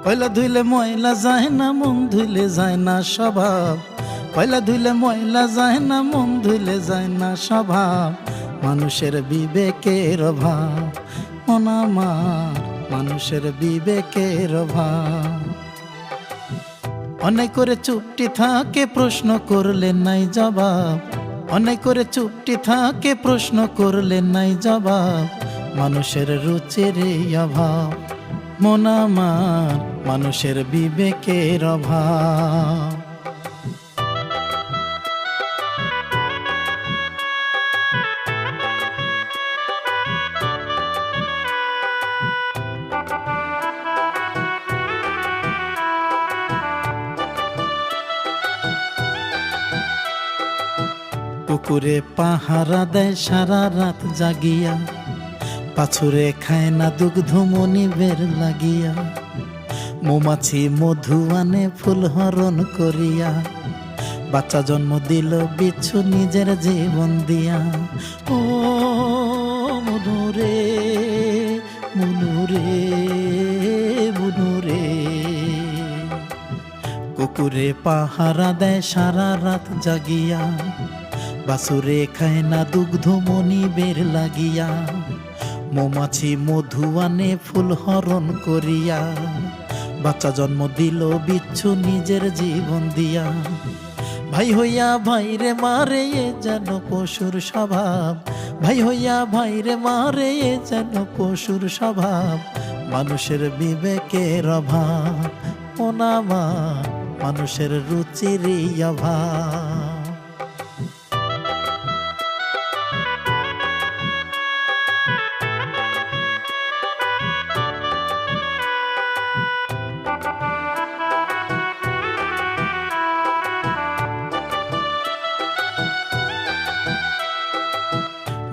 কয়লা ধুইলে ময়লা যায় না, মন ধুইলে যায় না স্বভাব। কয়লা ধুইলে ময়লা যায় না, মন ধুইলে যায় না স্বভাব। মানুষের বিবেকের অভাব, মন আমার মানুষের বিবেকের অভাব। অনেক করে চুপটি থাকে, প্রশ্ন করলে নাই জবাব। অনেক করে চুপটি থাকে, প্রশ্ন করলে নাই জবাব। মানুষের রুচির অভাব, মন আমার মানুষের বিবেকের অভাব। কুকুরে পাহারা দেয় সারা রাত জাগিয়া, পাছুরে খায় না দুগ্ধ মনিবের লাগিয়া। মৌমাছি মধু আনে ফুল হরণ করিয়া, বাচ্চা জন্ম দিল বিচ্ছু নিজের জীবন দিয়া। ও মনুরে মনুরে মনুরে, কুকুরে পাহারা দেয় সারা রাত জাগিয়া, বাছুরে খায় না দুগ্ধ মনিবের লাগিয়া। মৌমাছি মধু আনে ফুল হরণ করিয়া, বাচ্চা জন্ম দিল বিচ্ছু নিজের জীবন দিয়া। ভাই হইয়া ভাইরে মারে এ যেন পশুর স্বভাব। ভাই হইয়া ভাইরে মারে এ যেন পশুর স্বভাব। মানুষের বিবেকের অভাব, মন আমার মানুষের রুচির অভাব।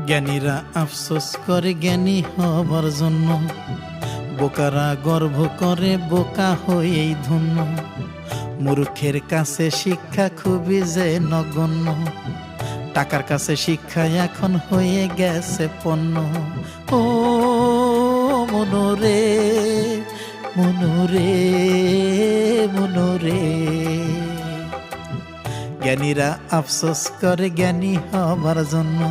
জ্ঞানীরা আফসোস করে জ্ঞানী হবার জন্য, বোকারা গর্ব করে বোকা হয়েই ধন্য। মূর্খের কাছে শিক্ষা খুবই যে নগণ্য, টাকার কাছে শিক্ষা এখন হয়ে গেছে পণ্য। ও মনোরে মনোরে মনোরে, জ্ঞানীরা আফসোস করে জ্ঞানী হবার জন্য,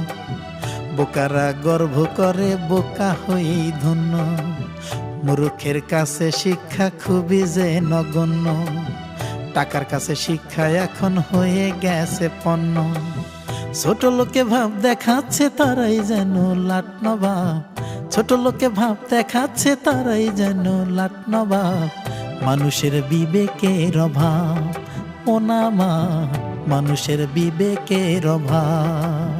বোকারা গর্ব করে বোকা হয়েই ধন্য। মূর্খের কাছে শিক্ষা খুবই যে নগণ্য, টাকার কাছে শিক্ষা এখন হয়ে গেছে পণ্য। ছোট লোকে ভাব দেখাচ্ছে তারাই যেন লাট নবাব। ছোট লোকে ভাব দেখাচ্ছে তারাই যেন লাট নবাব। মানুষের বিবেকের অভাব, মন আমার মানুষের বিবেকের অভাব।